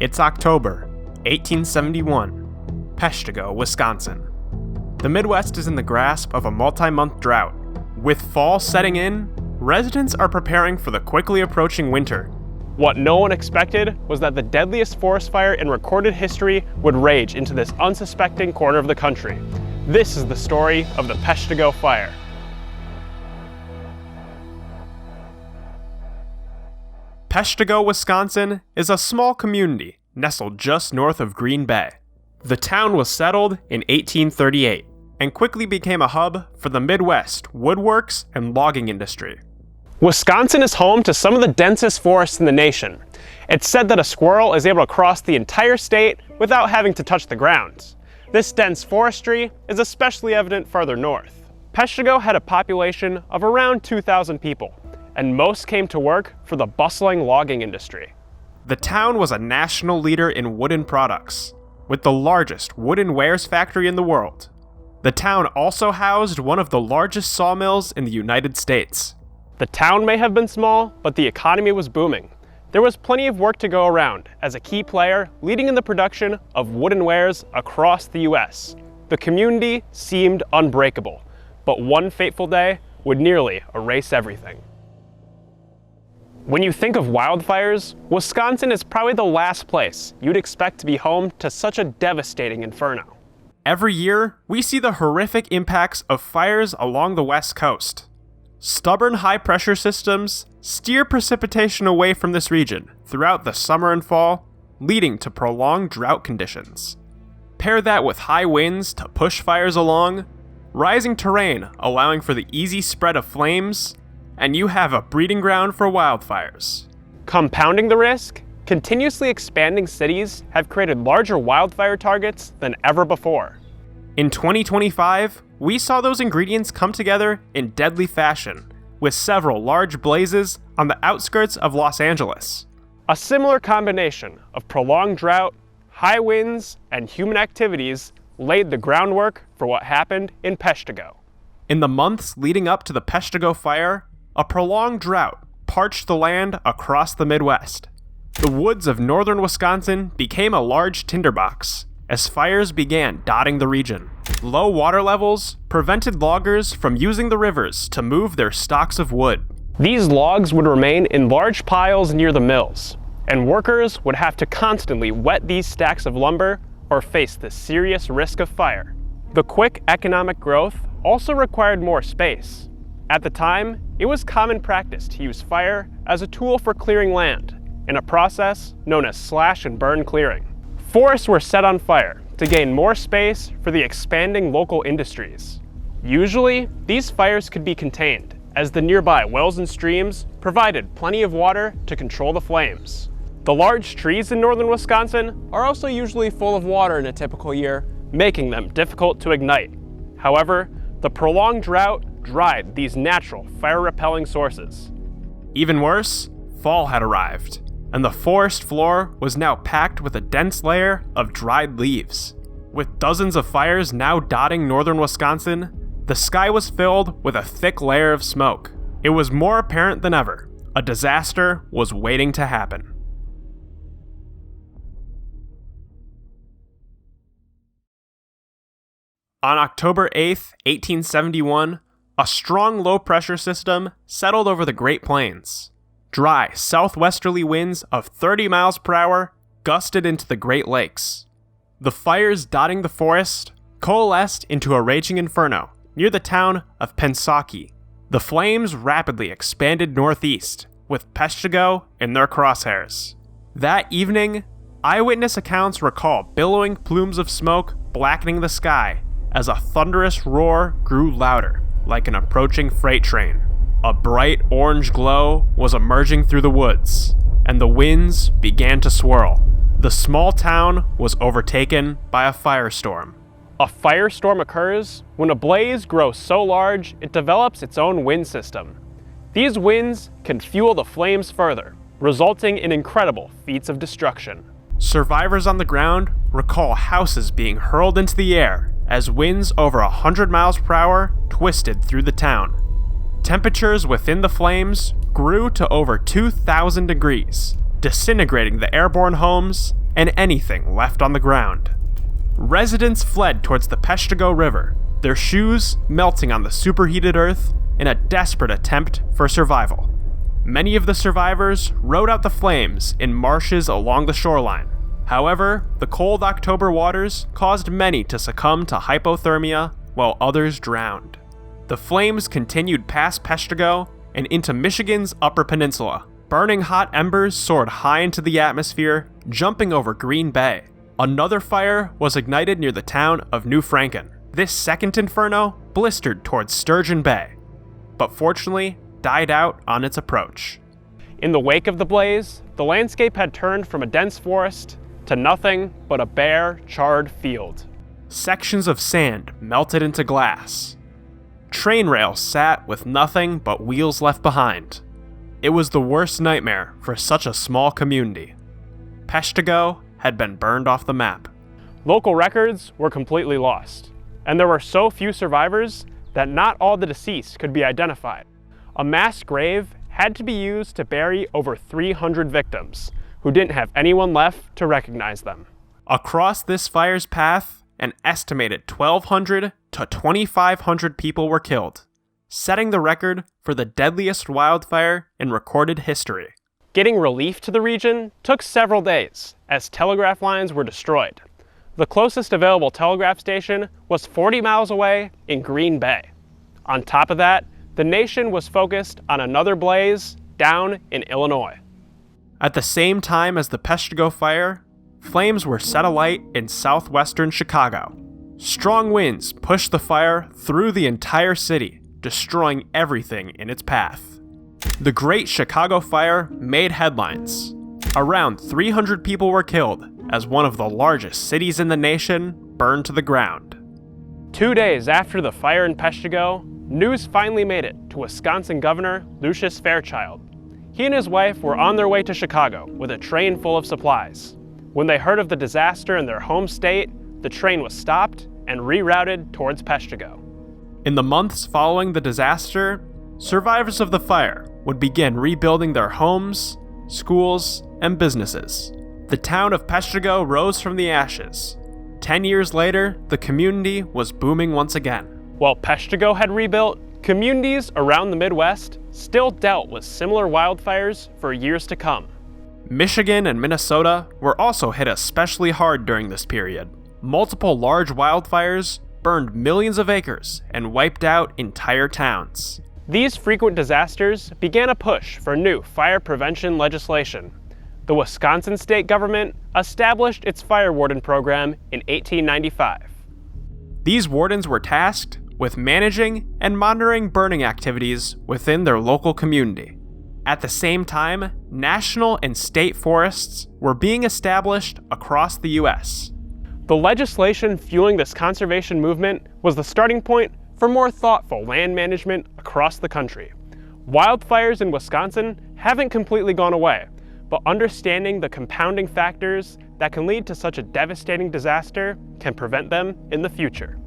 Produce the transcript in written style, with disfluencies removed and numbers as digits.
It's October, 1871, Peshtigo, Wisconsin. The Midwest is in the grasp of a multi-month drought. With fall setting in, residents are preparing for the quickly approaching winter. What no one expected was that the deadliest forest fire in recorded history would rage into this unsuspecting corner of the country. This is the story of the Peshtigo Fire. Peshtigo, Wisconsin is a small community nestled just north of Green Bay. The town was settled in 1838 and quickly became a hub for the Midwest woodworks and logging industry. Wisconsin is home to some of the densest forests in the nation. It's said that a squirrel is able to cross the entire state without having to touch the ground. This dense forestry is especially evident farther north. Peshtigo had a population of around 2,000 people, and most came to work for the bustling logging industry. The town was a national leader in wooden products, with the largest wooden wares factory in the world. The town also housed one of the largest sawmills in the United States. The town may have been small, but the economy was booming. There was plenty of work to go around as a key player leading in the production of wooden wares across the US. The community seemed unbreakable, but one fateful day would nearly erase everything. When you think of wildfires, Wisconsin is probably the last place you'd expect to be home to such a devastating inferno. Every year, we see the horrific impacts of fires along the West Coast. Stubborn high-pressure systems steer precipitation away from this region throughout the summer and fall, leading to prolonged drought conditions. Pair that with high winds to push fires along, rising terrain allowing for the easy spread of flames, and you have a breeding ground for wildfires. Compounding the risk, continuously expanding cities have created larger wildfire targets than ever before. In 2025, we saw those ingredients come together in deadly fashion, with several large blazes on the outskirts of Los Angeles. A similar combination of prolonged drought, high winds, and human activities laid the groundwork for what happened in Peshtigo. In the months leading up to the Peshtigo Fire, a prolonged drought parched the land across the Midwest. The woods of northern Wisconsin became a large tinderbox as fires began dotting the region. Low water levels prevented loggers from using the rivers to move their stocks of wood. These logs would remain in large piles near the mills, and workers would have to constantly wet these stacks of lumber or face the serious risk of fire. The quick economic growth also required more space. At the time, it was common practice to use fire as a tool for clearing land, in a process known as slash and burn clearing. Forests were set on fire to gain more space for the expanding local industries. Usually, these fires could be contained, as the nearby wells and streams provided plenty of water to control the flames. The large trees in northern Wisconsin are also usually full of water in a typical year, making them difficult to ignite. However, the prolonged drought dried these natural fire-repelling sources. Even worse, fall had arrived, and the forest floor was now packed with a dense layer of dried leaves. With dozens of fires now dotting northern Wisconsin, the sky was filled with a thick layer of smoke. It was more apparent than ever. A disaster was waiting to happen. On October 8th, 1871, a strong low-pressure system settled over the Great Plains. Dry, southwesterly winds of 30 miles per hour gusted into the Great Lakes. The fires dotting the forest coalesced into a raging inferno near the town of Pensacola. The flames rapidly expanded northeast, with Peshtigo in their crosshairs. That evening, eyewitness accounts recall billowing plumes of smoke blackening the sky as a thunderous roar grew louder, like an approaching freight train. A bright orange glow was emerging through the woods, and the winds began to swirl. The small town was overtaken by a firestorm. A firestorm occurs when a blaze grows so large it develops its own wind system. These winds can fuel the flames further, resulting in incredible feats of destruction. Survivors on the ground recall houses being hurled into the air as winds over 100 miles per hour twisted through the town. Temperatures within the flames grew to over 2,000 degrees, disintegrating the airborne homes and anything left on the ground. Residents fled towards the Peshtigo River, their shoes melting on the superheated earth in a desperate attempt for survival. Many of the survivors rode out the flames in marshes along the shoreline. However, the cold October waters caused many to succumb to hypothermia, while others drowned. The flames continued past Peshtigo and into Michigan's Upper Peninsula. Burning hot embers soared high into the atmosphere, jumping over Green Bay. Another fire was ignited near the town of New Franken. This second inferno blistered towards Sturgeon Bay, but fortunately died out on its approach. In the wake of the blaze, the landscape had turned from a dense forest to nothing but a bare, charred field. Sections of sand melted into glass. Train rails sat with nothing but wheels left behind. It was the worst nightmare for such a small community. Peshtigo had been burned off the map. Local records were completely lost, and there were so few survivors that not all the deceased could be identified. A mass grave had to be used to bury over 300 victims who didn't have anyone left to recognize them. Across this fire's path, an estimated 1,200 to 2,500 people were killed, setting the record for the deadliest wildfire in recorded history. Getting relief to the region took several days, as telegraph lines were destroyed. The closest available telegraph station was 40 miles away in Green Bay. On top of that, the nation was focused on another blaze down in Illinois. At the same time as the Peshtigo fire, flames were set alight in southwestern Chicago. Strong winds pushed the fire through the entire city, destroying everything in its path. The Great Chicago Fire made headlines. Around 300 people were killed as one of the largest cities in the nation burned to the ground. 2 days after the fire in Peshtigo, news finally made it to Wisconsin Governor Lucius Fairchild. He and his wife were on their way to Chicago with a train full of supplies. When they heard of the disaster in their home state, the train was stopped and rerouted towards Peshtigo. In the months following the disaster, survivors of the fire would begin rebuilding their homes, schools, and businesses. The town of Peshtigo rose from the ashes. 10 years later, the community was booming once again. While Peshtigo had rebuilt, communities around the Midwest still dealt with similar wildfires for years to come. Michigan and Minnesota were also hit especially hard during this period. Multiple large wildfires burned millions of acres and wiped out entire towns. These frequent disasters began a push for new fire prevention legislation. The Wisconsin state government established its fire warden program in 1895. These wardens were tasked with managing and monitoring burning activities within their local community. At the same time, national and state forests were being established across the U.S. The legislation fueling this conservation movement was the starting point for more thoughtful land management across the country. Wildfires in Wisconsin haven't completely gone away, but understanding the compounding factors that can lead to such a devastating disaster can prevent them in the future.